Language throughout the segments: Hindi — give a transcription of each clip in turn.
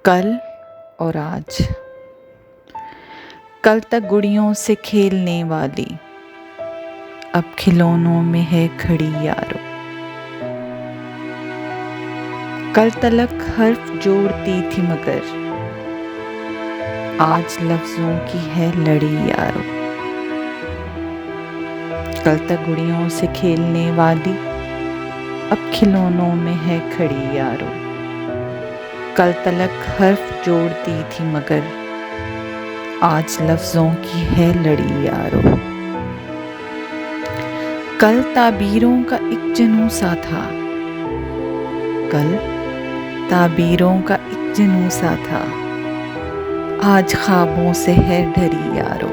कल और आज। कल तक गुड़ियों से खेलने वाली अब खिलौनों में है खड़ी यारो। कल तलक हर्फ जोड़ती थी मगर आज लफ्जों की है लड़ी यारो। कल तक गुड़ियों से खेलने वाली अब खिलौनों में है खड़ी यारो। कल तलक हर्फ जोड़ती थी मगर आज लफ्जों की है लड़ी यारो। कल ताबीरों का एक जुनून सा था, कल ताबीरों का एक जुनून सा था, आज ख्वाबों से है डरी यारो।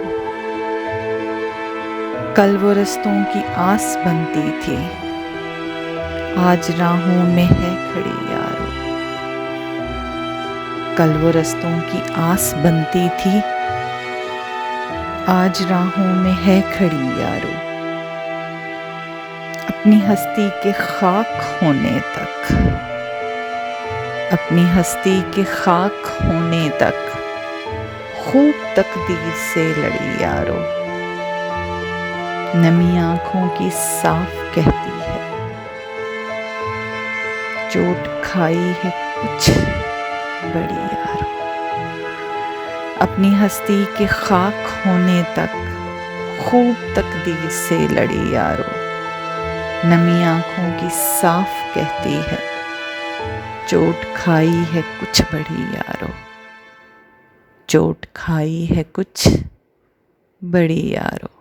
कल वो रस्तों की आस बनती थी, आज राहों में है खड़ी यारो। कल वो रस्तों की आस बनती थी, आज राहों में है खड़ी यारो। अपनी हस्ती के खाक होने तक, अपनी हस्ती के खाक होने तक खूब तकदीर से लड़ी यारो। नमी आंखों की साफ कहती है, चोट खाई है कुछ बड़ी यारो। अपनी हस्ती के खाक होने तक खूब तकदीर से लड़ी यारो। नमी आंखों की साफ कहती है, चोट खाई है कुछ बड़ी यारो। चोट खाई है कुछ बड़ी यारो।